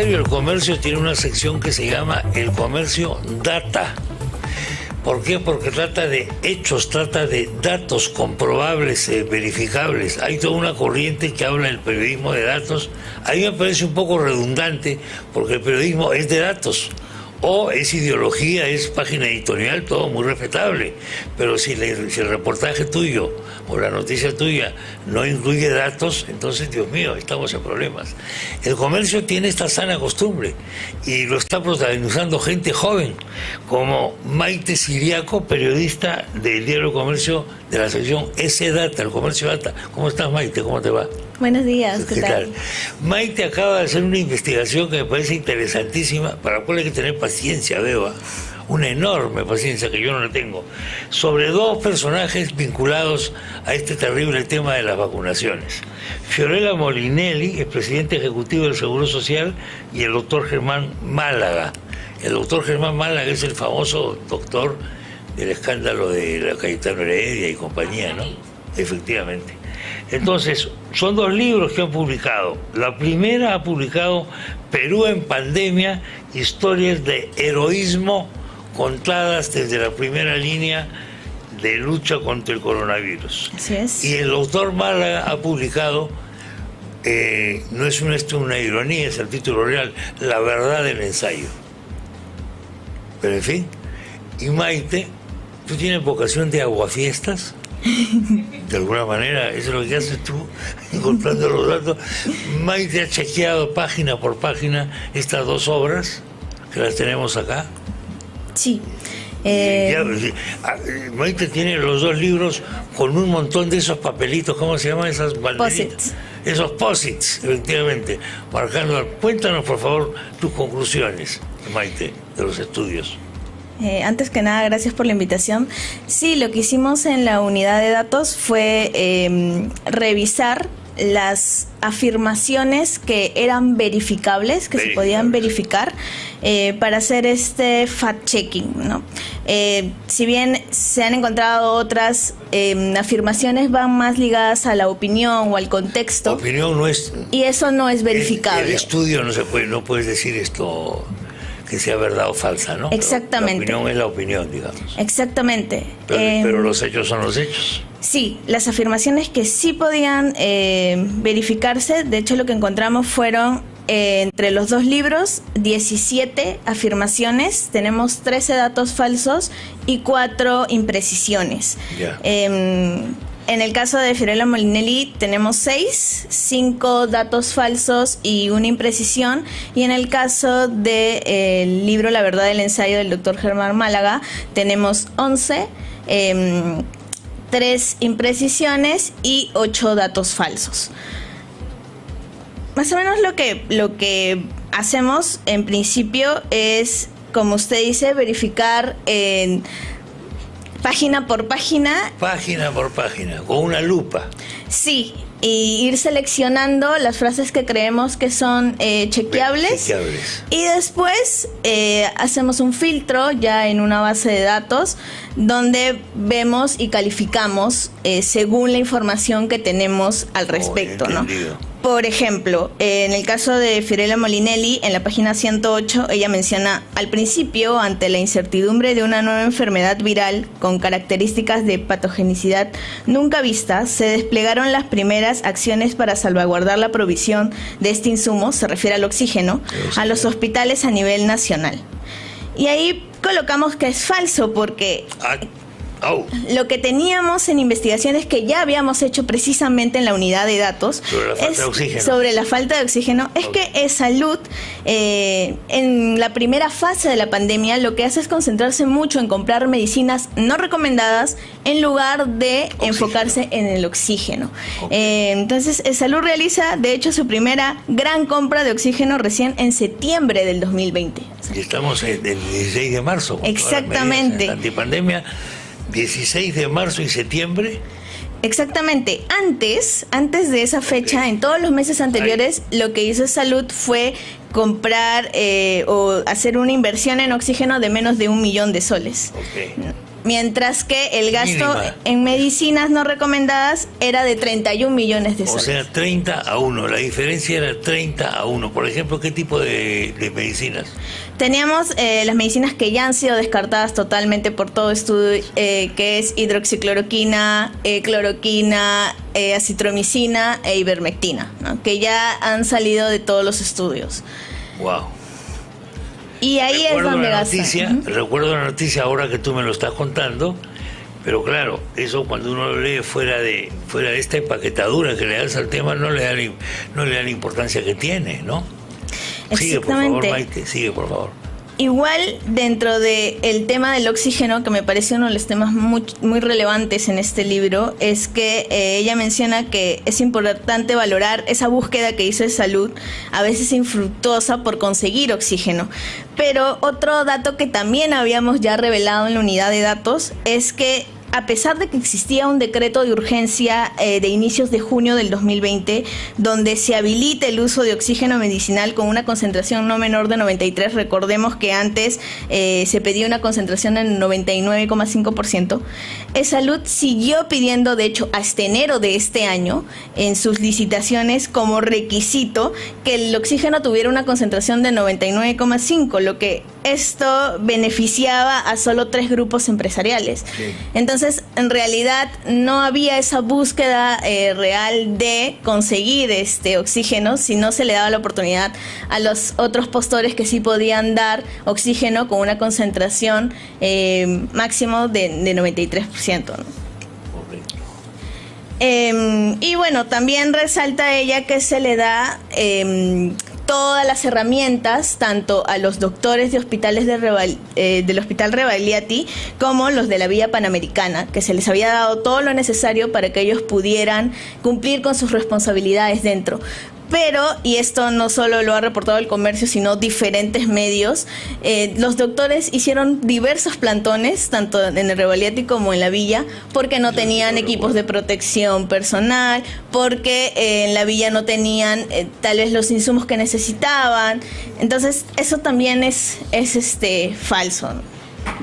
Ministerio del Comercio tiene una sección que se llama El Comercio Data. ¿Por qué? Porque trata de hechos, trata de datos comprobables, verificables. Hay toda una corriente que habla del periodismo de datos. A mí me parece un poco redundante, porque el periodismo es de datos. O es ideología, es página editorial, todo muy respetable. Pero si el reportaje tuyo o la noticia tuya no incluye datos, entonces, Dios mío, estamos en problemas. El comercio tiene esta sana costumbre y lo está protagonizando gente joven, como Maite Siriaco, periodista del diario Comercio de la sección S-Data, el Comercio Data. ¿Cómo estás, Maite? ¿Cómo te va? Buenos días, ¿qué tal? Maite acaba de hacer una investigación que me parece interesantísima, para la cual hay que tener paciencia, veo, una enorme paciencia que yo no la tengo, sobre dos personajes vinculados a este terrible tema de las vacunaciones. Fiorella Molinelli, el presidente ejecutivo del Seguro Social, y el doctor Germán Málaga. El doctor Germán Málaga es el famoso doctor del escándalo de la Cayetano Heredia y compañía, ¿no? Efectivamente. Entonces, son dos libros que han publicado. La primera ha publicado Perú en pandemia, historias de heroísmo contadas desde la primera línea de lucha contra el coronavirus. Así es. Y el doctor Málaga ha publicado, no es una ironía, es el título real, La verdad del ensayo. Pero en fin, y Maite, ¿tú tienes vocación de aguafiestas? De alguna manera, eso es lo que haces tú, encontrando los datos. Maite ha chequeado página por página estas dos obras, que las tenemos acá. Sí. Maite tiene los dos libros con un montón de esos papelitos, ¿cómo se llaman esas banderitas? Posits. Esos posits, efectivamente, marcando. Cuéntanos, por favor, tus conclusiones, Maite, de los estudios. Antes que nada, gracias por la invitación. Sí, lo que hicimos en la unidad de datos fue revisar las afirmaciones que eran verificables, que se podían verificar, para hacer este fact-checking, ¿no? Si bien se han encontrado otras afirmaciones, van más ligadas a la opinión o al contexto. Opinión no es... Y eso no es verificable. El estudio no puedes decir esto que sea verdad o falsa, ¿no? Exactamente. La opinión es la opinión, digamos. Exactamente. Pero los hechos son los hechos. Sí, las afirmaciones que sí podían verificarse, de hecho lo que encontramos fueron entre los dos libros 17 afirmaciones, tenemos 13 datos falsos y 4 imprecisiones. Ya. En el caso de Fiorella Molinelli tenemos 5 datos falsos y una imprecisión, y en el caso del libro La verdad del ensayo del doctor Germán Málaga tenemos 11, 3 imprecisiones y 8 datos falsos. Más o menos lo que hacemos en principio es, como usted dice, verificar página por página. Página por página, con una lupa. Sí, y ir seleccionando las frases que creemos que son chequeables. Y después hacemos un filtro ya en una base de datos donde vemos y calificamos según la información que tenemos al respecto, ¿no? Por ejemplo, en el caso de Fiorella Molinelli, en la página 108, ella menciona: al principio, ante la incertidumbre de una nueva enfermedad viral con características de patogenicidad nunca vistas, se desplegaron las primeras acciones para salvaguardar la provisión de este insumo, se refiere al oxígeno, a los hospitales a nivel nacional. Y ahí colocamos que es falso porque... Lo que teníamos en investigaciones que ya habíamos hecho precisamente en la unidad de datos sobre la falta de oxígeno, es que Salud en la primera fase de la pandemia lo que hace es concentrarse mucho en comprar medicinas no recomendadas en lugar de enfocarse en el oxígeno. Entonces Salud realiza de hecho su primera gran compra de oxígeno recién en septiembre del 2020. Y estamos en el 16 de marzo. Exactamente. La antipandemia. 16 de marzo y septiembre. Exactamente. Antes de esa fecha, en todos los meses anteriores, lo que hizo Salud fue comprar o hacer una inversión en oxígeno de menos de 1 millón de soles. mientras que el gasto en medicinas no recomendadas era de 31 millones de soles. O sea, 30-1, la diferencia era 30-1. Por ejemplo, ¿qué tipo de medicinas? Teníamos las medicinas que ya han sido descartadas totalmente por todo estudio, que es hidroxicloroquina, cloroquina, acitromicina e ivermectina, ¿no? Que ya han salido de todos los estudios. Wow. Y ahí es donde gastan. Recuerdo la noticia ahora que tú me lo estás contando, pero claro, eso cuando uno lo lee fuera de esta empaquetadura que le das al tema, no le da la importancia que tiene, ¿no? Sigue, por favor, Maite, sigue, por favor. Igual, dentro del tema del oxígeno, que me parece uno de los temas muy relevantes en este libro, es que ella menciona que es importante valorar esa búsqueda que hizo de salud, a veces infructuosa, por conseguir oxígeno. Pero otro dato que también habíamos ya revelado en la unidad de datos es que, a pesar de que existía un decreto de urgencia de inicios de junio del 2020, donde se habilita el uso de oxígeno medicinal con una concentración no menor de 93, recordemos que antes se pedía una concentración en 99,5%, Salud siguió pidiendo, de hecho, hasta enero de este año, en sus licitaciones como requisito, que el oxígeno tuviera una concentración de 99,5, lo que esto beneficiaba a solo 3 grupos empresariales. Sí. Entonces, en realidad, no había esa búsqueda real de conseguir este oxígeno, si no se le daba la oportunidad a los otros postores que sí podían dar oxígeno con una concentración máximo de 93%, ¿no? Y bueno, también resalta ella que se le da todas las herramientas, tanto a los doctores de hospitales del Hospital Rebagliati como los de la Villa Panamericana, que se les había dado todo lo necesario para que ellos pudieran cumplir con sus responsabilidades dentro. Pero, y esto no solo lo ha reportado el Comercio, sino diferentes medios, los doctores hicieron diversos plantones, tanto en el Rebagliati como en la Villa, porque no tenían equipos de protección personal, porque en la Villa no tenían tal vez los insumos que necesitaban. Entonces, eso también es falso, ¿no?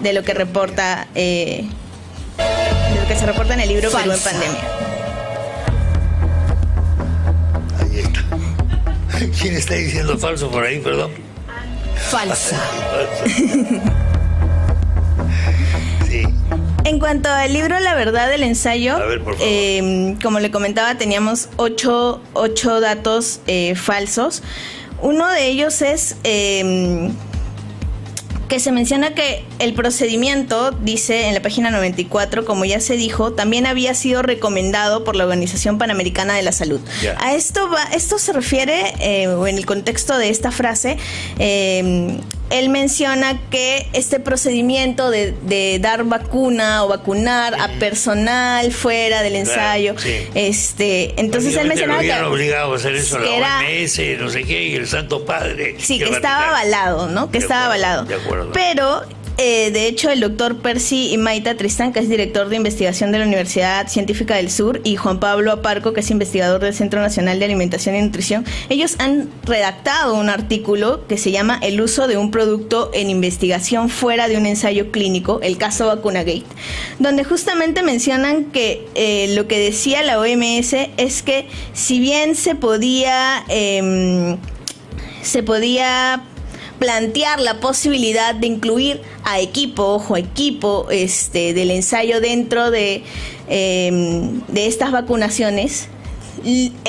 De lo que reporta, de lo que se reporta en el libro Perú en Pandemia. ¿Quién está diciendo falso por ahí, perdón? Falsa. Sí. En cuanto al libro La Verdad del Ensayo, a ver, por favor. Como le comentaba, teníamos 8 datos falsos. Uno de ellos es que se menciona que el procedimiento, dice en la página 94, como ya se dijo, también había sido recomendado por la Organización Panamericana de la Salud. Yeah. A esto se refiere, en el contexto de esta frase, él menciona que este procedimiento de dar vacuna o vacunar a personal fuera del ensayo, entonces él mencionaba que obligado a hacer eso que la OMS, no sé qué, y el Santo Padre. Sí, que estaba avalado, ¿no? Que estaba avalado. De acuerdo. Pero de hecho, el doctor Percy Imaita Tristán, que es director de investigación de la Universidad Científica del Sur, y Juan Pablo Aparco, que es investigador del Centro Nacional de Alimentación y Nutrición, ellos han redactado un artículo que se llama El uso de un producto en investigación fuera de un ensayo clínico, el caso Vacunagate, donde justamente mencionan que lo que decía la OMS es que si bien se podía plantear la posibilidad de incluir a equipo del ensayo dentro de estas vacunaciones,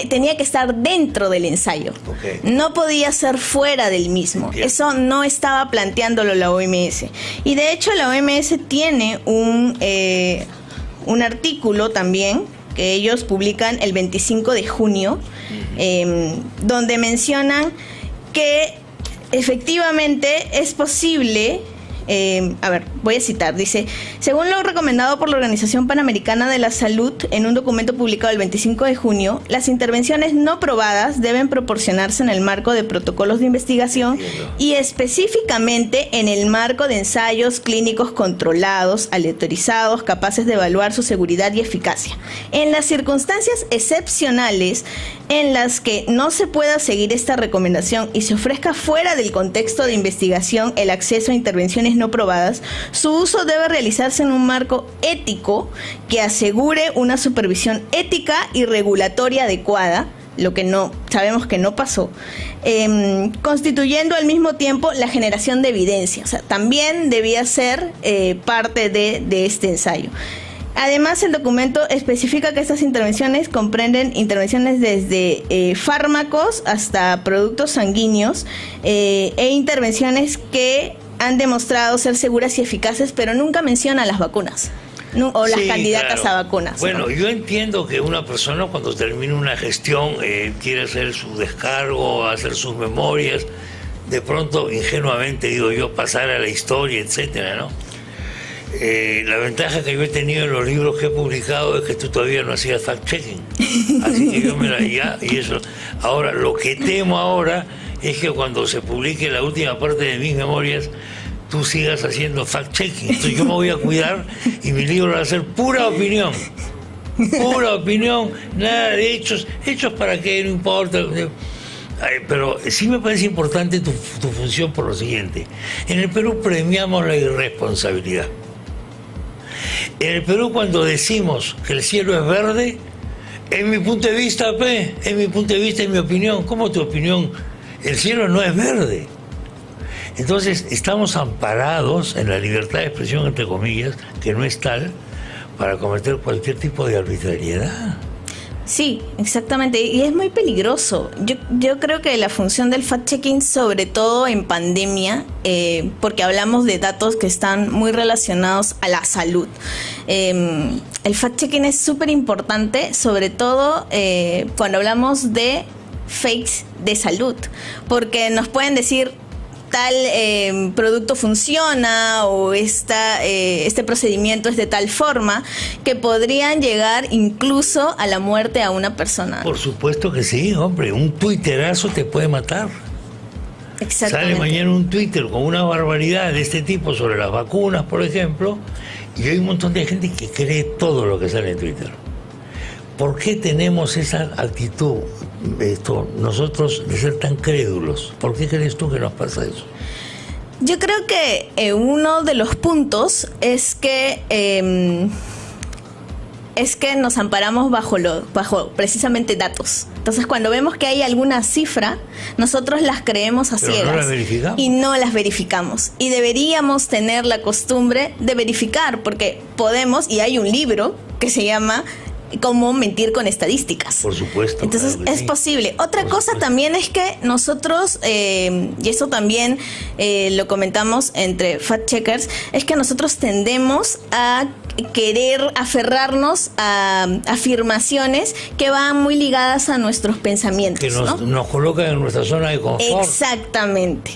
tenía que estar dentro del ensayo. Okay. No podía ser fuera del mismo. Bien. Eso no estaba planteándolo la OMS. Y de hecho la OMS tiene un artículo también que ellos publican el 25 de junio, donde mencionan que efectivamente es posible, voy a citar, dice: según lo recomendado por la Organización Panamericana de la Salud en un documento publicado el 25 de junio, las intervenciones no probadas deben proporcionarse en el marco de protocolos de investigación y específicamente en el marco de ensayos clínicos controlados, aleatorizados, capaces de evaluar su seguridad y eficacia. En las circunstancias excepcionales en las que no se pueda seguir esta recomendación y se ofrezca fuera del contexto de investigación el acceso a intervenciones investigaciones no probadas, su uso debe realizarse en un marco ético que asegure una supervisión ética y regulatoria adecuada, lo que no sabemos que no pasó, constituyendo al mismo tiempo la generación de evidencia. O sea, también debía ser parte de este ensayo. Además, el documento especifica que estas intervenciones comprenden intervenciones desde fármacos hasta productos sanguíneos e intervenciones que han demostrado ser seguras y eficaces, pero nunca menciona las vacunas o las candidatas a vacunas. Bueno, ¿no? Yo entiendo que una persona cuando termina una gestión quiere hacer su descargo, hacer sus memorias, de pronto ingenuamente, digo yo, pasar a la historia, etcétera, ¿no? La ventaja que yo he tenido en los libros que he publicado es que tú todavía no hacías fact-checking. Así que yo me la y eso. Ahora, lo que temo ahora es que cuando se publique la última parte de mis memorias, tú sigas haciendo fact-checking. Entonces yo me voy a cuidar y mi libro va a ser pura opinión. Pura opinión, nada de hechos. Hechos para qué, no importa. Pero sí me parece importante tu función por lo siguiente. En el Perú premiamos la irresponsabilidad. En el Perú, cuando decimos que el cielo es verde, en mi punto de vista, en mi punto de vista, en mi opinión, ¿cómo tu opinión? El cielo no es verde. Entonces, estamos amparados en la libertad de expresión, entre comillas, que no es tal, para cometer cualquier tipo de arbitrariedad. Sí, exactamente, y es muy peligroso. Yo creo que la función del fact-checking, sobre todo en pandemia, porque hablamos de datos que están muy relacionados a la salud, el fact-checking es súper importante, sobre todo cuando hablamos de fakes de salud, porque nos pueden decir tal producto funciona o este procedimiento es de tal forma que podrían llegar incluso a la muerte a una persona. Por supuesto que sí, hombre, un tuiterazo te puede matar. Exactamente. Sale mañana un Twitter con una barbaridad de este tipo sobre las vacunas, por ejemplo, y hay un montón de gente que cree todo lo que sale en Twitter. ¿Por qué tenemos esa actitud, nosotros, de ser tan crédulos? ¿Por qué crees tú que nos pasa eso? Yo creo que uno de los puntos es que nos amparamos bajo precisamente datos. Entonces, cuando vemos que hay alguna cifra, nosotros las creemos a ciegas. No las verificamos. Y no las verificamos. Y deberíamos tener la costumbre de verificar, porque podemos, y hay un libro que se llama Cómo mentir con estadísticas. Por supuesto. Entonces, claro que es sí. posible. Otra cosa también es que nosotros, y eso también lo comentamos entre fact-checkers, es que nosotros tendemos a querer aferrarnos a afirmaciones que van muy ligadas a nuestros pensamientos. Que nos colocan en nuestra zona de confort. Exactamente.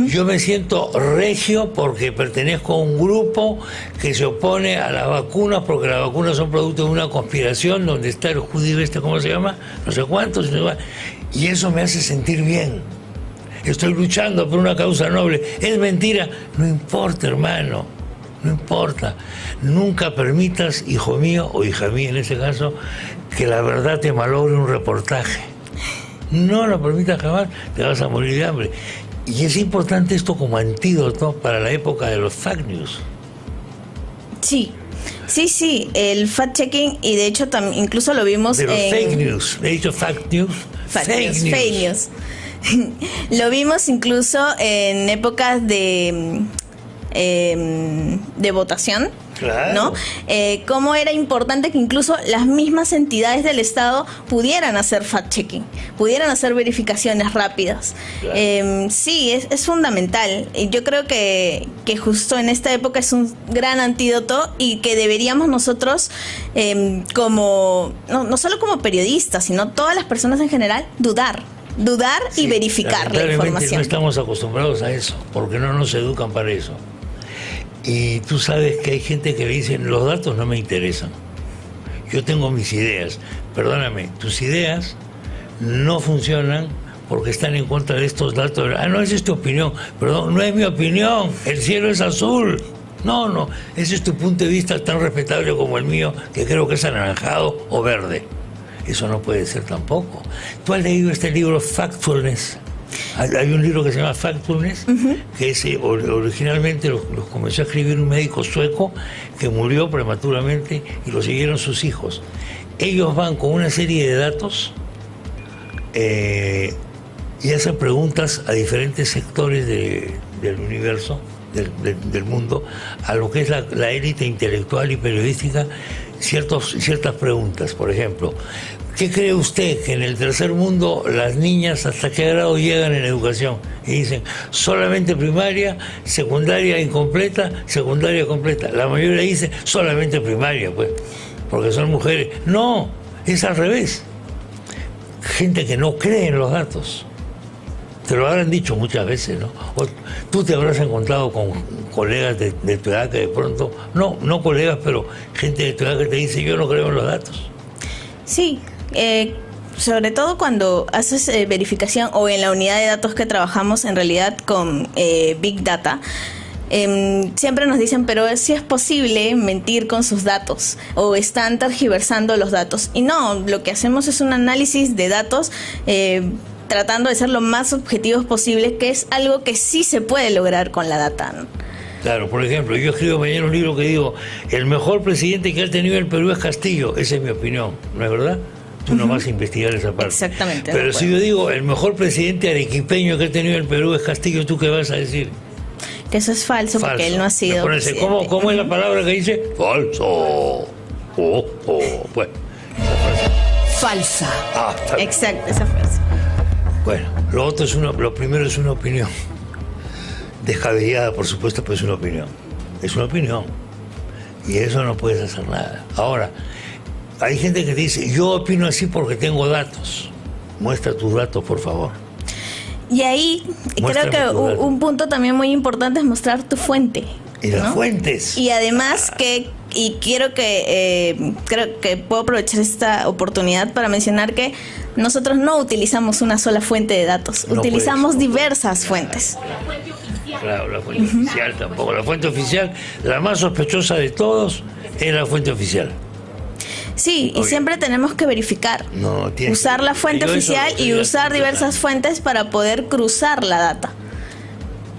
Yo me siento regio porque pertenezco a un grupo que se opone a las vacunas, porque las vacunas son producto de una conspiración donde está el judío ¿cómo se llama? No sé cuántos, y eso me hace sentir bien. Estoy luchando por una causa noble. Es mentira, no importa, hermano, no importa. Nunca permitas, hijo mío o hija mía en ese caso, que la verdad te malogre un reportaje. No lo permitas jamás, te vas a morir de hambre. Y es importante esto como antídoto para la época de los fake news. Sí, el fact-checking, y de hecho incluso lo vimos de los fake news, he dicho fact news, fake news. Lo vimos incluso en épocas de votación. Claro. ¿No? Cómo era importante que incluso las mismas entidades del Estado pudieran hacer fact-checking, pudieran hacer verificaciones rápidas. Claro. Sí, es fundamental. Y yo creo que justo en esta época es un gran antídoto y que deberíamos nosotros, no solo como periodistas, sino todas las personas en general, dudar y verificar la información. No estamos acostumbrados a eso, porque no nos educan para eso. Y tú sabes que hay gente que le dicen, los datos no me interesan. Yo tengo mis ideas. Perdóname, tus ideas no funcionan porque están en contra de estos datos. No, esa es tu opinión. Perdón, no es mi opinión. El cielo es azul. No, ese es tu punto de vista tan respetable como el mío, que creo que es anaranjado o verde. Eso no puede ser tampoco. ¿Tú has leído este libro, Factfulness? Hay un libro que se llama Factfulness, que originalmente los comenzó a escribir un médico sueco que murió prematuramente y lo siguieron sus hijos. Ellos van con una serie de datos y hacen preguntas a diferentes sectores del universo, del mundo, a lo que es la élite intelectual y periodística, ciertas preguntas. Por ejemplo, ¿qué cree usted que en el tercer mundo las niñas hasta qué grado llegan en educación? Y dicen, solamente primaria, secundaria incompleta, secundaria completa. La mayoría dice, solamente primaria, pues, porque son mujeres. No, es al revés. Gente que no cree en los datos. Te lo habrán dicho muchas veces, ¿no? O tú te habrás encontrado con colegas de tu edad que de pronto, no colegas, pero gente de tu edad que te dice, yo no creo en los datos. Sí, sobre todo cuando haces verificación o en la unidad de datos que trabajamos en realidad con Big Data, siempre nos dicen, pero sí es posible mentir con sus datos o están tergiversando los datos. Y no, lo que hacemos es un análisis de datos tratando de ser lo más objetivos posible, que es algo que sí se puede lograr con la data, ¿no? Claro, por ejemplo, yo escribo mañana un libro que digo, el mejor presidente que ha tenido el Perú es Castillo. Esa es mi opinión, ¿no es verdad? Tú no vas a investigar esa parte. Exactamente. Pero si yo digo, el mejor presidente arequipeño que ha tenido el Perú es Castillo, ¿tú qué vas a decir? Que eso es falso, porque él no ha sido presidente. ¿Cómo es la palabra que dice? Falso. Bueno, falsa. Exacto, esa frase. Bueno, lo primero es una opinión. Descabellada, por supuesto, pero es una opinión. Es una opinión. Y eso no puedes hacer nada. Ahora, hay gente que dice, yo opino así porque tengo datos. Muestra tus datos, por favor. Y ahí creo que un punto también muy importante es mostrar tu fuente. Y las fuentes. Y además creo que puedo aprovechar esta oportunidad para mencionar que nosotros no utilizamos una sola fuente de datos, utilizamos diversas fuentes. Claro, la fuente oficial tampoco. La fuente oficial, la más sospechosa de todos, es la fuente oficial. Sí, y siempre tenemos que verificar. Usar la fuente oficial y usar diversas fuentes para poder cruzar la data,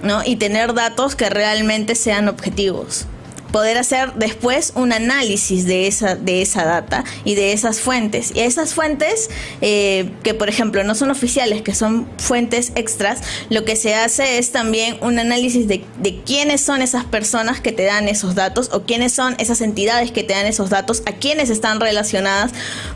¿no? Y tener datos que realmente sean objetivos. Poder hacer después un análisis de esa data y de esas fuentes. Y esas fuentes, que por ejemplo no son oficiales, que son fuentes extras, lo que se hace es también un análisis de quiénes son esas personas que te dan esos datos o quiénes son esas entidades que te dan esos datos, a quiénes están relacionadas.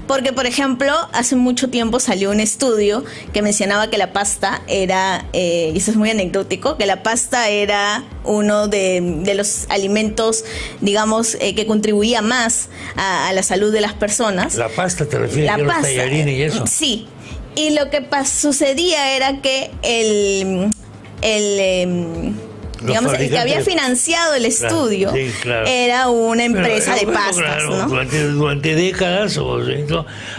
Porque, por ejemplo, hace mucho tiempo salió un estudio que mencionaba que la pasta era, y eso es muy anecdótico, que la pasta era uno de los alimentos, digamos, que contribuía más a la salud de las personas. ¿La pasta te refieres a los tallarines y eso? Sí. Y lo que sucedía era que digamos, el que había financiado el estudio era una empresa de pastas, ¿no? Durante décadas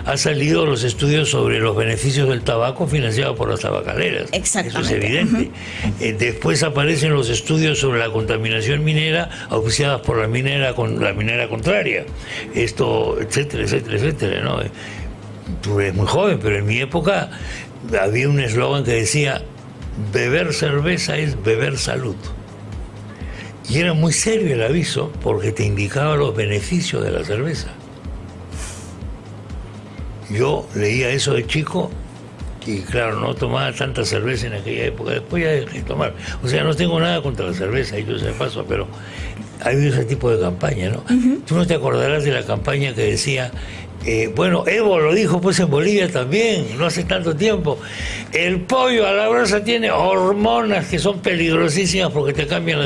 ha salido los estudios sobre los beneficios del tabaco financiados por las tabacaleras. Exactamente. Eso es evidente. Después aparecen los estudios sobre la contaminación minera auspiciadas por la minera contraria. Esto, etcétera, etcétera, etcétera, ¿no? Tú eres muy joven, pero en mi época había un eslogan que decía: beber cerveza es beber salud. Y era muy serio el aviso porque te indicaba los beneficios de la cerveza. Yo leía eso de chico y claro, no tomaba tanta cerveza en aquella época. Después ya dejé de tomar. O sea, no tengo nada contra la cerveza, y todo ese paso, pero ha habido ese tipo de campaña, ¿no? Tú no te acordarás de la campaña que decía... bueno, Evo lo dijo pues en Bolivia también, no hace tanto tiempo. El pollo a la brasa tiene hormonas que son peligrosísimas porque te cambian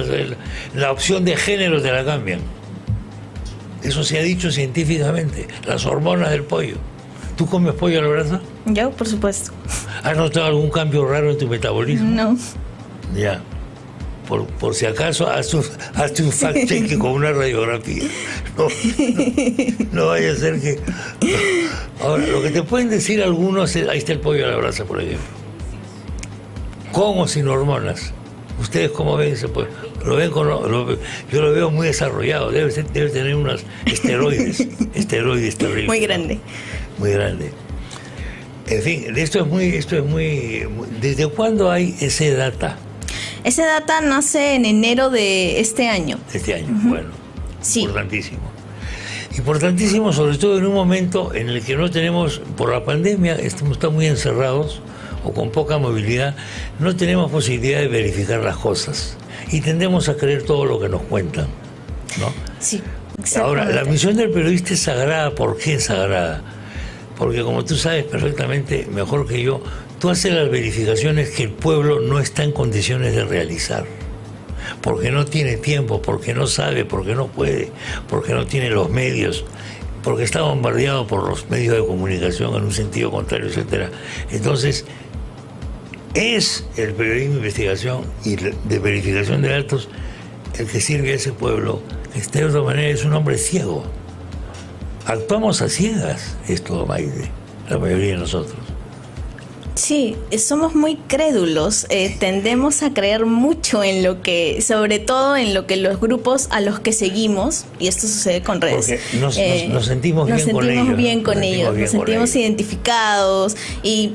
la opción de género, te la cambian. Eso se ha dicho científicamente, las hormonas del pollo. ¿Tú comes pollo a la brasa? Yo, por supuesto. ¿Has notado algún cambio raro en tu metabolismo? No. Ya. Por si acaso, hazte un fact-check con una radiografía. No vaya a ser que... Ahora, lo que te pueden decir algunos es, ahí está el pollo a la brasa, por ejemplo. Con o sin hormonas. ¿Ustedes cómo ven ese pollo? Lo ven yo lo veo muy desarrollado. Debe tener unos esteroides terribles. Muy grande. Muy grande. En fin, esto es muy. ¿Desde cuándo hay ese data? Ese data nace en enero de este año. Este año, bueno. Sí. Importantísimo. Importantísimo, sobre todo en un momento en el que no tenemos, por la pandemia, estamos muy encerrados o con poca movilidad, no tenemos posibilidad de verificar las cosas y tendemos a creer todo lo que nos cuentan, ¿no? Sí, ahora, la misión del periodista es sagrada. ¿Por qué es sagrada? Porque como tú sabes perfectamente, mejor que yo, tú haces las verificaciones que el pueblo no está en condiciones de realizar, porque no tiene tiempo, porque no sabe, porque no puede, porque no tiene los medios, porque está bombardeado por los medios de comunicación en un sentido contrario, etcétera. Entonces, es el periodismo de investigación y de verificación de datos el que sirve a ese pueblo, que de otra manera es un hombre ciego. Actuamos a ciegas, esto, Maite, la mayoría de nosotros. Sí, somos muy crédulos, tendemos a creer mucho en lo que, sobre todo en lo que los grupos a los que seguimos, y esto sucede con redes. Porque nos sentimos bien con ellos. Nos sentimos identificados y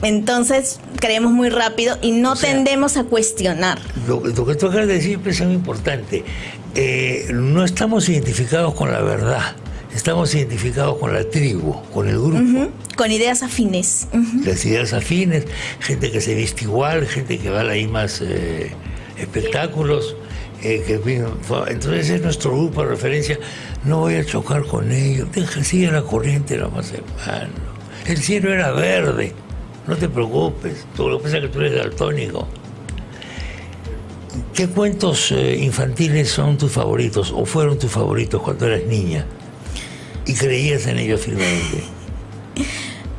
entonces creemos muy rápido y no tendemos a cuestionar. Lo que tú acabas de decir es muy importante. No estamos identificados con la verdad. Estamos identificados con la tribu, con el grupo. Con ideas afines. Las ideas afines, gente que se viste igual, gente que va a las mismas espectáculos. Entonces es nuestro grupo de referencia. No voy a chocar con ellos. Sigue la corriente, nomás, hermano. El cielo era verde. No te preocupes. Todo lo que pasa es que tú eres daltónico. ¿Qué cuentos infantiles son tus favoritos o fueron tus favoritos cuando eras niña? ¿Y creías en ellos firmemente?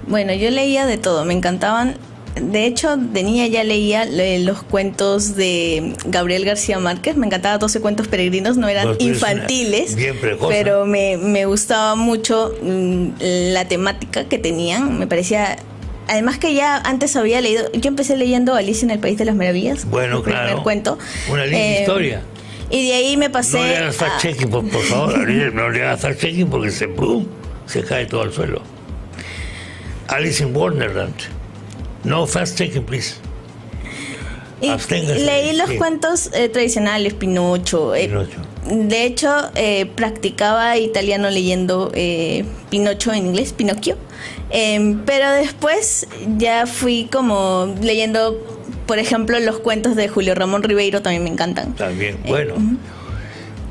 Bueno, yo leía de todo, me encantaban. De hecho, de niña ya leía los cuentos de Gabriel García Márquez. Me encantaban 12 cuentos peregrinos, no eran infantiles, bien precoz, pero me gustaba mucho la temática que tenían. Me parecía... Además que ya antes había leído... Yo empecé leyendo Alicia en el País de las Maravillas. Bueno, el claro. primer cuento. Una linda historia. Y de ahí me pasé... No le hagas fact-checking, por favor. No le hagas fact-checking porque se cae todo al suelo. Alice in Wonderland. No fast-checking, please. Y leí los cuentos tradicionales, Pinocho. De hecho, practicaba italiano leyendo Pinocho en inglés, Pinocchio. Pero después ya fui como leyendo, por ejemplo, los cuentos de Julio Ramón Ribeiro, también me encantan. También, bueno.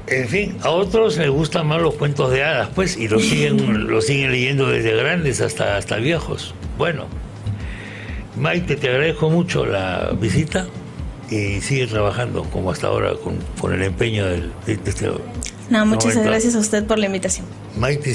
En fin, a otros les gustan más los cuentos de hadas, pues, y los siguen leyendo desde grandes hasta viejos. Bueno, Maite, te agradezco mucho la visita y sigue trabajando como hasta ahora con el empeño de este muchas gracias a usted por la invitación. Maite